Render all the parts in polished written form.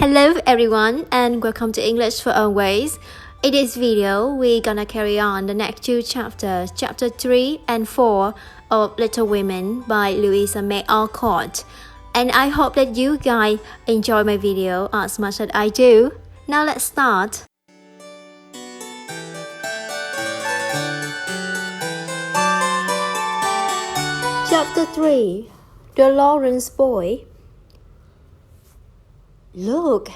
Hello everyone and welcome to English for Always. In this video, we're gonna carry on the next two chapters, chapter 3 and 4 of Little Women by Louisa May Alcott. And I hope that you guys enjoy my video as much as I do. Now let's start. Chapter 3, The Lawrence Boy. "Look,"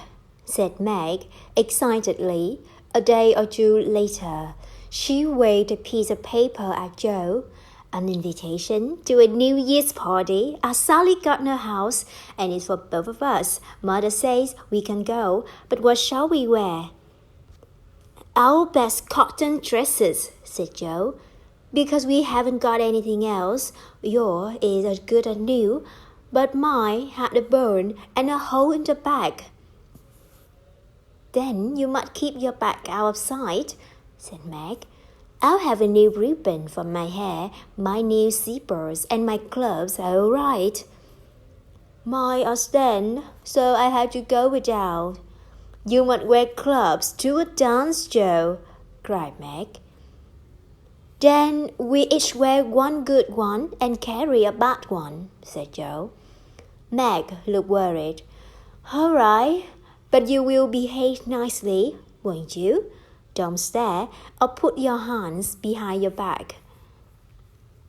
said Meg excitedly. A day or two later, she waved a piece of paper at Joe. "An invitation to a New Year's party at Sally Gardner's house, and it's for both of us. Mother says we can go, but what shall we wear?" "Our best cotton dresses," said Joe, "because we haven't got anything else. Yours is as good as new, but mine had a burn and a hole in the back." "Then you must keep your back out of sight," said Meg. "I'll have a new ribbon for my hair, my new zippers, and my gloves are all right." "Mine are stained, so I have to go without." "You must wear gloves to a dance, Joe," cried Meg. "Then we each wear one good one and carry a bad one," said Joe. Meg looked worried. "All right, but you will behave nicely, won't you? Don't stare or put your hands behind your back."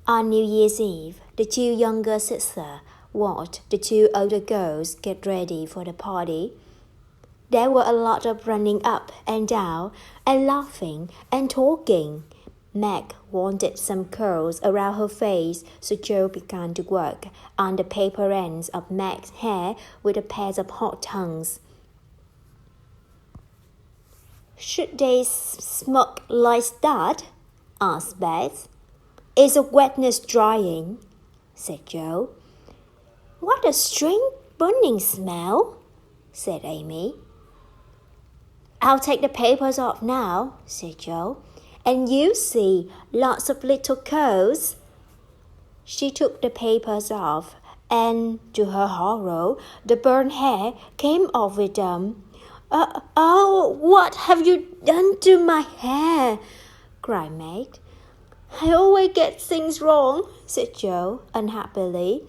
On New Year's Eve, the two younger sisters watched the two older girls get ready for the party. There were a lot of running up and down and laughing and talking. Meg wanted some curls around her face, so Joe began to work on the paper ends of Meg's hair with a pair of hot tongs. "Should they smoke like that?" asked Beth. "It's a wetness drying," said Joe. "What a strange burning smell," said Amy. "I'll take the papers off now," said Joe. "And you see lots of little curls." She took the papers off, and to her horror, the burnt hair came off with them. Oh, what have you done to my hair?" cried Meg. "I always get things wrong," said Joe unhappily.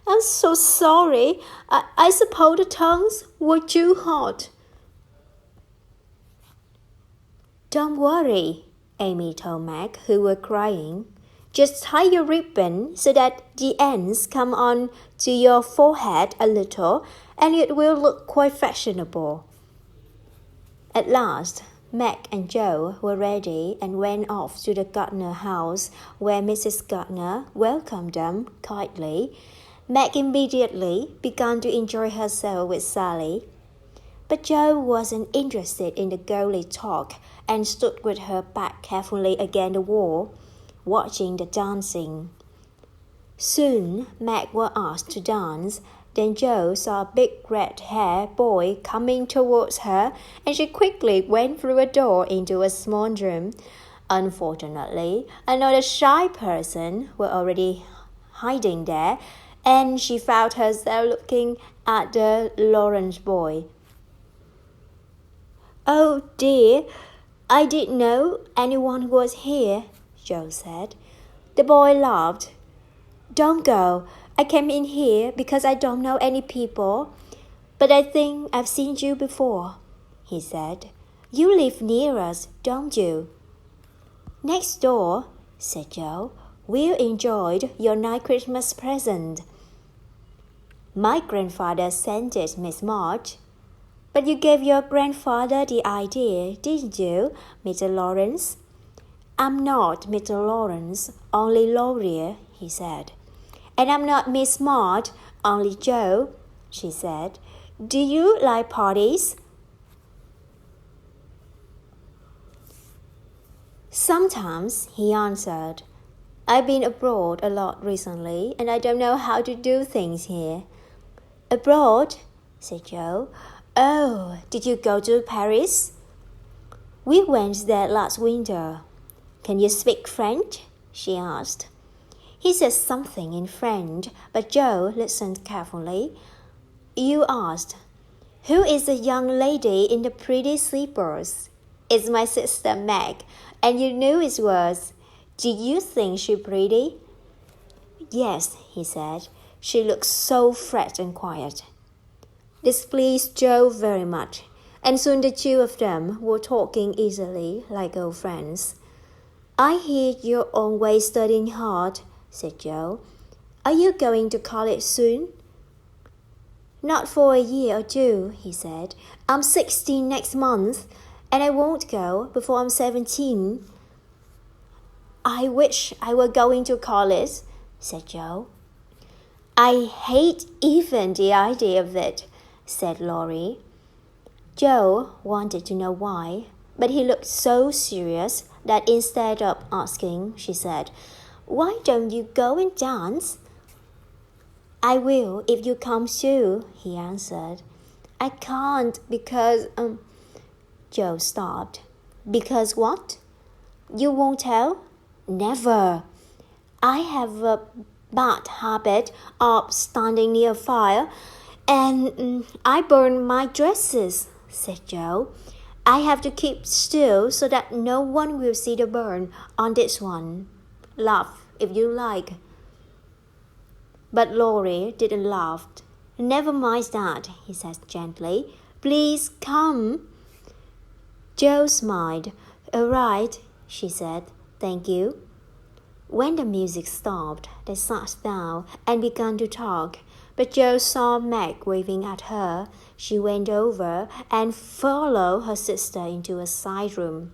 "I'm so sorry. I suppose the tongues were too hot." "Don't worry," Amy told Meg, who were crying. "Just tie your ribbon so that the ends come on to your forehead a little, and it will look quite fashionable." At last, Meg and Joe were ready and went off to the Gardner house, where Mrs. Gardner welcomed them kindly. Meg immediately began to enjoy herself with Sally. But Joe wasn't interested in the girly talk and stood with her back carefully against the wall, watching the dancing. Soon Meg was asked to dance. Then Joe saw a big red-haired boy coming towards her, and she quickly went through a door into a small room. Unfortunately, another shy person was already hiding there, and she found herself looking at the Lawrence boy. "Oh dear, I didn't know anyone was here," Joe said. The boy laughed. "Don't go. I came in here because I don't know any people. But I think I've seen you before," he said. "You live near us, don't you?" "Next door," said Joe. "We enjoyed your nice Christmas present." "My grandfather sent it, Miss March." "But you gave your grandfather the idea, didn't you, Mr. Lawrence?" "I'm not Mr. Lawrence, only Laurier," he said. "And I'm not Miss March, only Joe," she said. "Do you like parties?" "Sometimes," he answered. "I've been abroad a lot recently, and I don't know how to do things here." "Abroad?" said Joe. "Oh, did you go to Paris?" "We went there last winter." "Can you speak French?" she asked. He said something in French, but Joe listened carefully. "You asked, Who is the young lady in the pretty slippers? It's my sister Meg, and you knew it was. Do you think she's pretty? Yes, he said. She looks so fresh and quiet. This pleased Joe very much, and soon the two of them were talking easily like old friends. I hear you're always studying hard, said Joe. Are you going to college soon? Not for a year or two, he said. I'm 16 next month, and I won't go before I'm 17. I wish I were going to college, said Joe. I hate even the idea of it, said Laurie. Joe wanted to know why, but he looked so serious that instead of asking, she said, Why don't you go and dance? I will if you come too, he answered. I can't because, Joe stopped. Because what? You won't tell? Never. I have a bad habit of standing near a fire, and I burn my dresses, said Joe. I have to keep still so that no one will see the burn on this one. Laugh if you like. But Laurie didn't laugh. Never mind that, he said gently. Please come. Joe smiled. All right, she said. Thank you. When the music stopped, they sat down and began to talk. But Joe saw Meg waving at her. She went over and followed her sister into a side room.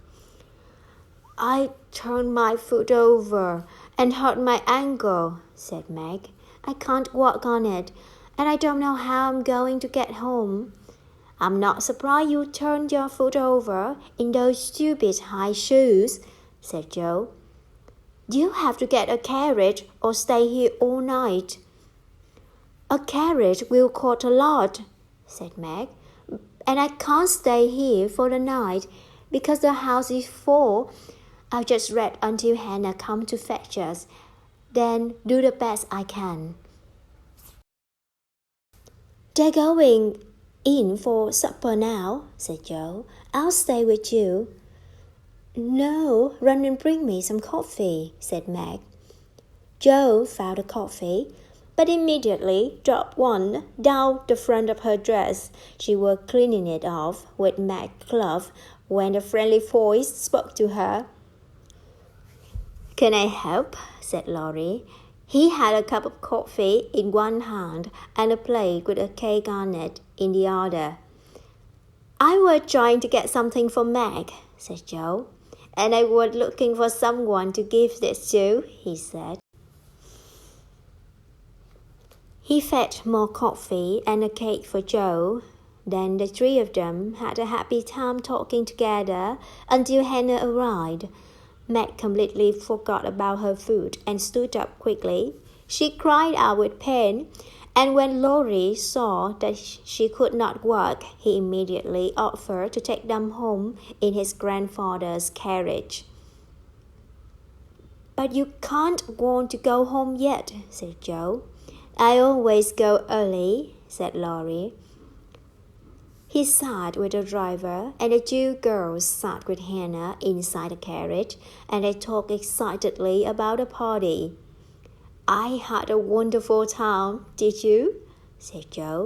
I turned my foot over and hurt my ankle, said Meg. I can't walk on it, and I don't know how I'm going to get home. I'm not surprised you turned your foot over in those stupid high shoes, said Joe. You have to get a carriage or stay here all night. A carriage will cost a lot, said Meg, and I can't stay here for the night because the house is full. I'll just rest until Hannah comes to fetch us, then do the best I can. They're going in for supper now, said Joe. I'll stay with you. No, run and bring me some coffee, said Meg. Joe found the coffee, but immediately dropped one down the front of her dress. She was cleaning it off with Meg's glove when a friendly voice spoke to her. Can I help? Said Laurie. He had a cup of coffee in one hand and a plate with a cake on it in the other. I was trying to get something for Meg, said Joe, and I was looking for someone to give this to, he said. He fetched more coffee and a cake for Joe. Then the three of them had a happy time talking together until Hannah arrived. Meg completely forgot about her food and stood up quickly. She cried out with pain, and when Laurie saw that she could not walk, he immediately offered to take them home in his grandfather's carriage. But you can't want to go home yet, said Joe. I always go early, said Laurie. He sat with the driver, and the two girls sat with Hannah inside the carriage, and they talked excitedly about the party. I had a wonderful time, did you? Said Joe.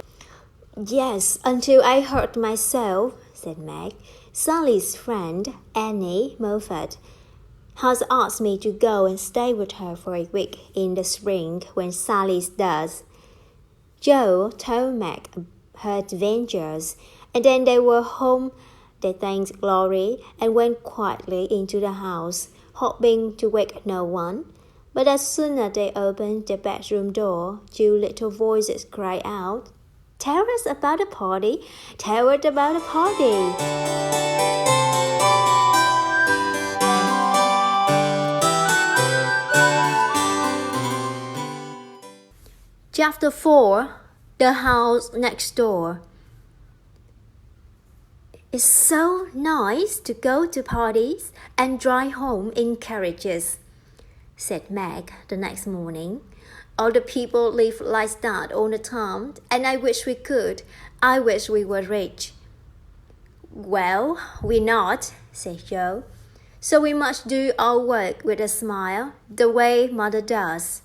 Yes, until I hurt myself, said Meg. Sally's friend, Annie Moffat, has asked me to go and stay with her for a week in the spring when Sally does. Joe told Meg her adventures, and then they were home. They thanked Laurie and went quietly into the house, hoping to wake no one. But as soon as they opened the bedroom door, two little voices cried out, Tell us about the party! Tell us about the party! Chapter 4. The House Next Door. It's so nice to go to parties and drive home in carriages, said Meg the next morning. All the people live like that all the time, and I wish we could. I wish we were rich. Well, we're not, said Joe. So we must do our work with a smile, the way Mother does.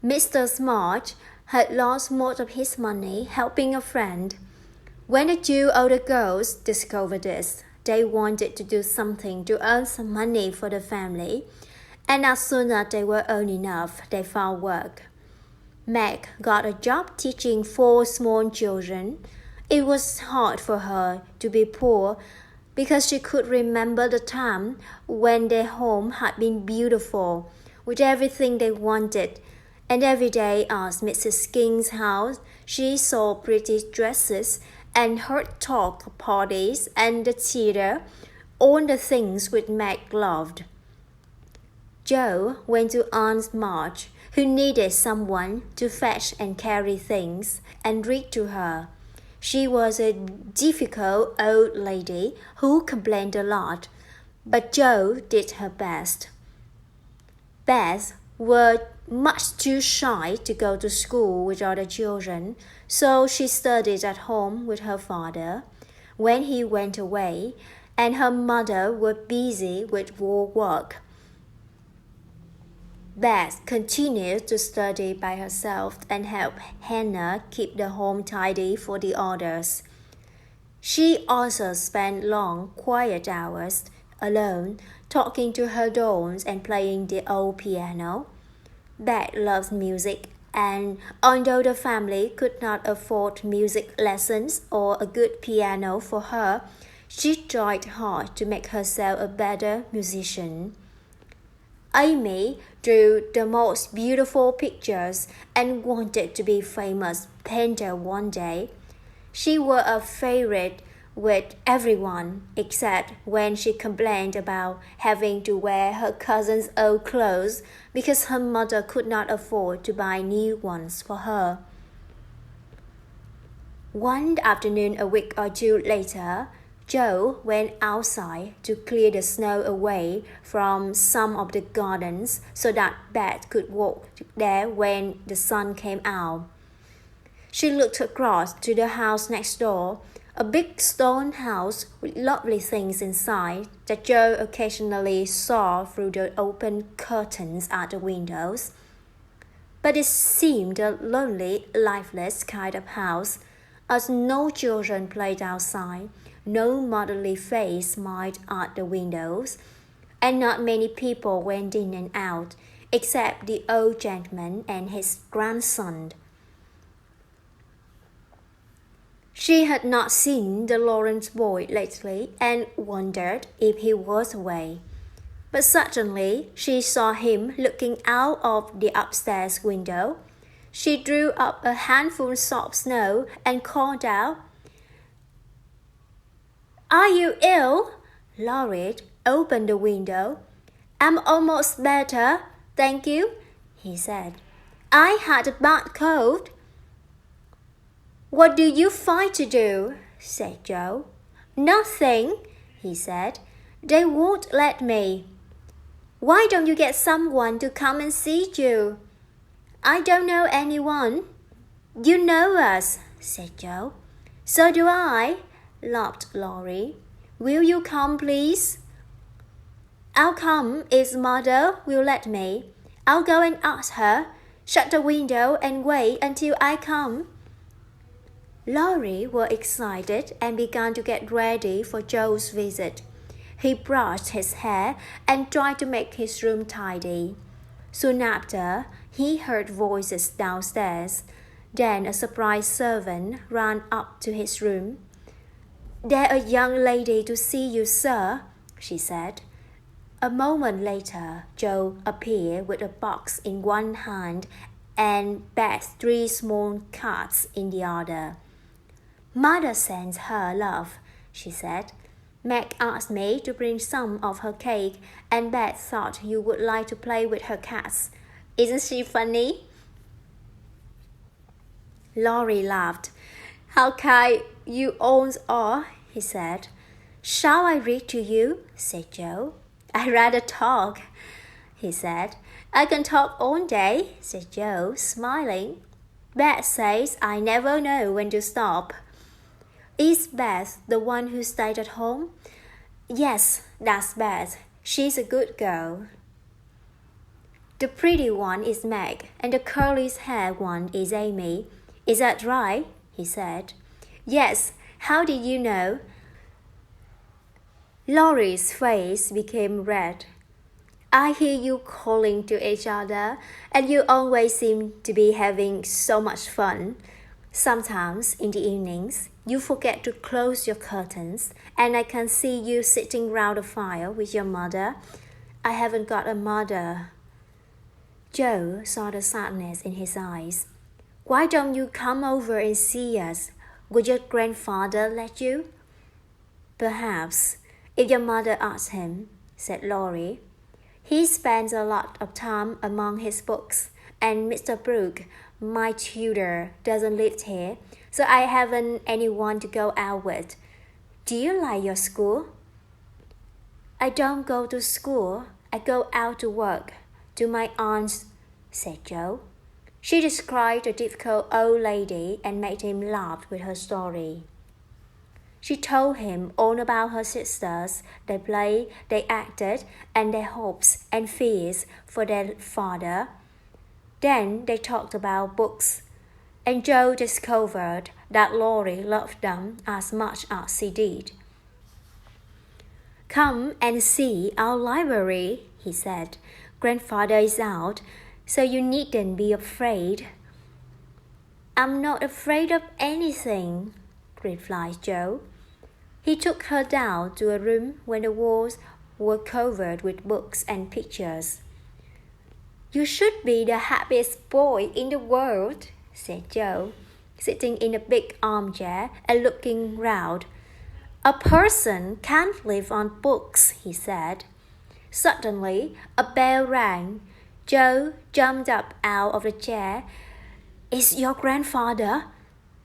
Mr. Smart had lost most of his money helping a friend. When the two older girls discovered this, they wanted to do something to earn some money for the family, and as soon as they were earning enough, they found work. Meg got a job teaching 4 small children. It was hard for her to be poor because she could remember the time when their home had been beautiful, with everything they wanted, and every day at Mrs. King's house she saw pretty dresses and heard talk of parties and the theatre, all the things which Meg loved. Joe went to Aunt March, who needed someone to fetch and carry things, and read to her. She was a difficult old lady who complained a lot, but Joe did her best. Beth was much too shy to go to school with other children, so she studied at home with her father when he went away, and her mother was busy with war work. Beth continued to study by herself and help Hannah keep the home tidy for the others. She also spent long, quiet hours alone, talking to her dolls and playing the old piano. Beth loved music, and although the family could not afford music lessons or a good piano for her, she tried hard to make herself a better musician. Amy drew the most beautiful pictures and wanted to be a famous painter one day. She was a favorite with everyone except when she complained about having to wear her cousin's old clothes because her mother could not afford to buy new ones for her. One afternoon a week or two later, Joe went outside to clear the snow away from some of the gardens so that Beth could walk there when the sun came out. She looked across to the house next door, a big stone house with lovely things inside that Joe occasionally saw through the open curtains at the windows. But it seemed a lonely, lifeless kind of house, as no children played outside, no motherly face smiled at the windows, and not many people went in and out, except the old gentleman and his grandson. She had not seen the Lawrence boy lately and wondered if he was away. But suddenly she saw him looking out of the upstairs window. She drew up a handful of snow and called out, "Are you ill?" Laurie opened the window. "I'm almost better, thank you," he said. "I had a bad cold." "What do you fight to do?" said Joe. "Nothing," he said. "They won't let me." "Why don't you get someone to come and see you?" "I don't know anyone." "You know us," said Joe. "So do I," laughed Laurie. "Will you come, please?" "I'll come if Mother will let me. I'll go and ask her. Shut the window and wait until I come." Laurie was excited and began to get ready for Joe's visit. He brushed his hair and tried to make his room tidy. Soon after, he heard voices downstairs. Then a surprised servant ran up to his room. "There's a young lady to see you, sir," she said. A moment later, Joe appeared with a box in one hand and Beth's 3 small cards in the other. "Mother sends her love," she said. "Meg asked me to bring some of her cake, and Beth thought you would like to play with her cats. Isn't she funny?" Laurie laughed. "How kind you all are," he said. "Shall I read to you?" said Joe. "I'd rather talk," he said. "I can talk all day," said Joe, smiling. Beth says I never know when to stop. Is Beth the one who stayed at home? Yes, that's Beth. She's a good girl. The pretty one is Meg, and the curly haired one is Amy. Is that right? He said. Yes, how did you know? Laurie's face became red. I hear you calling to each other, and you always seem to be having so much fun. Sometimes, in the evenings, you forget to close your curtains, and I can see you sitting round the fire with your mother. I haven't got a mother. Joe saw the sadness in his eyes. Why don't you come over and see us? Would your grandfather let you? Perhaps, if your mother asked him, said Laurie. He spends a lot of time among his books, and Mr. Brooke, my tutor, doesn't live here, so I haven't anyone to go out with. Do you like your school? I don't go to school. I go out to work, to my aunt's, said Joe. She described the difficult old lady and made him laugh with her story. She told him all about her sisters, their play, they acted, and their hopes and fears for their father. Then they talked about books, and Joe discovered that Laurie loved them as much as he did. Come and see our library, he said. Grandfather is out, so you needn't be afraid. I'm not afraid of anything, replied Joe. He took her down to a room where the walls were covered with books and pictures. You should be the happiest boy in the world, said Joe, sitting in a big armchair and looking round. A person can't live on books, he said. Suddenly, a bell rang. Joe jumped up out of the chair. Is your grandfather?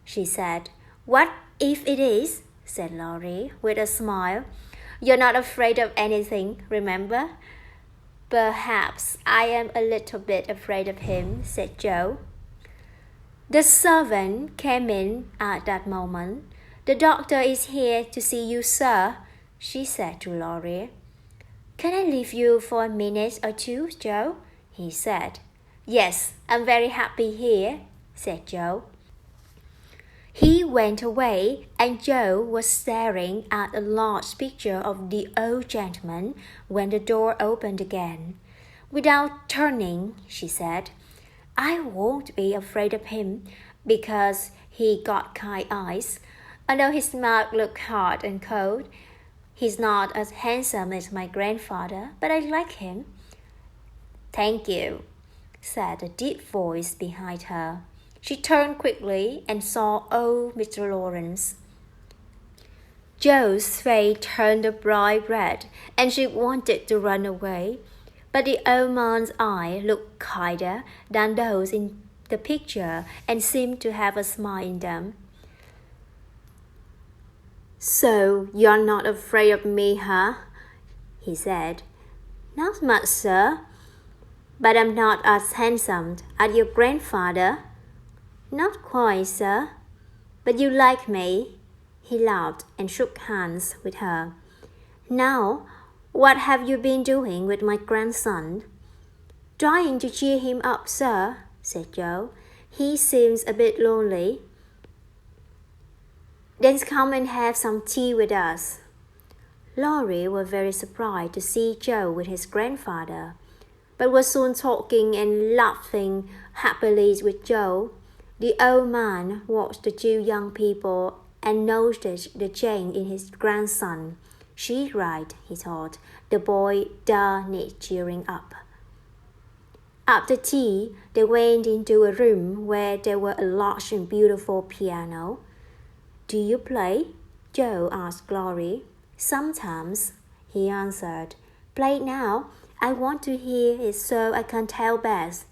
She said. What if it is? Said Laurie with a smile. You're not afraid of anything, remember? Perhaps I am a little bit afraid of him, said Joe. The servant came in at that moment. The doctor is here to see you, sir, she said to Laurie. Can I leave you for a minute or two, Joe? He said. Yes, I'm very happy here, said Joe. He went away, and Joe was staring at a large picture of the old gentleman when the door opened again. Without turning, she said, I won't be afraid of him because he got kind eyes. Although his mouth looked hard and cold, he's not as handsome as my grandfather, but I like him. Thank you, said a deep voice behind her. She turned quickly and saw old Mr. Lawrence. Joe's face turned a bright red, and she wanted to run away, but the old man's eyes looked kinder than those in the picture and seemed to have a smile in them. So you're not afraid of me, huh? He said. Not much, sir. But I'm not as handsome as your grandfather. Not quite, sir. But you like me. He laughed and shook hands with her. Now, what have you been doing with my grandson? Trying to cheer him up, sir, said Joe. He seems a bit lonely. Then come and have some tea with us. Laurie was very surprised to see Joe with his grandfather, but was soon talking and laughing happily with Joe. The old man watched the two young people and noticed the change in his grandson. She's right, he thought. The boy does need cheering up. After tea, they went into a room where there was a large and beautiful piano. Do you play? Joe asked Laurie. Sometimes, he answered. Play now. I want to hear it so I can tell Beth.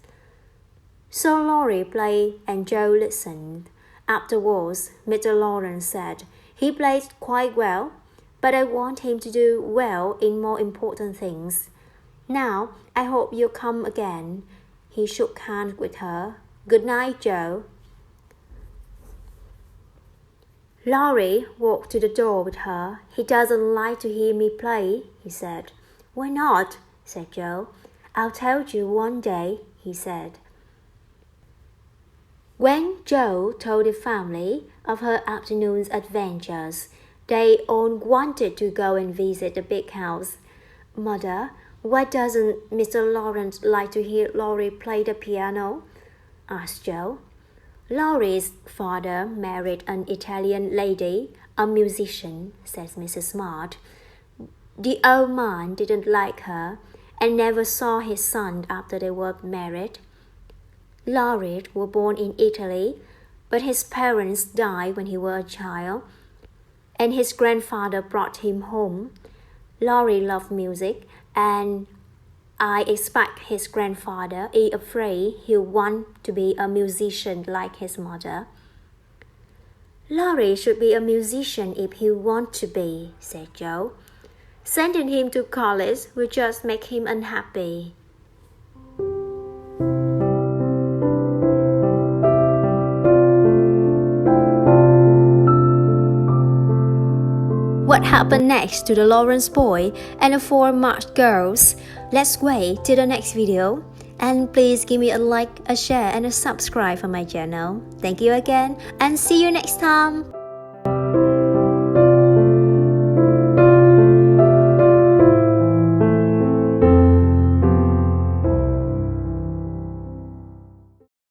So Laurie played and Joe listened. Afterwards, Mr. Lawrence said, he played quite well, but I want him to do well in more important things. Now, I hope you'll come again. He shook hands with her. Good night, Joe. Laurie walked to the door with her. He doesn't like to hear me play, he said. Why not? Said Joe. I'll tell you one day, he said. When Joe told the family of her afternoon's adventures, they all wanted to go and visit the big house. Mother, why doesn't Mr. Lawrence like to hear Laurie play the piano? Asked Joe. Laurie's father married an Italian lady, a musician, says Mrs. Smart. The old man didn't like her and never saw his son after they were married. Laurie was born in Italy, but his parents died when he was a child, and his grandfather brought him home. Laurie loved music, and I expect his grandfather is afraid he'll want to be a musician like his mother. Laurie should be a musician if he wants to be, said Joe. Sending him to college will just make him unhappy. What happened next to the Lawrence boy and the 4 March girls? Let's wait till the next video. And please give me a like, a share and a subscribe for my channel. Thank you again and see you next time.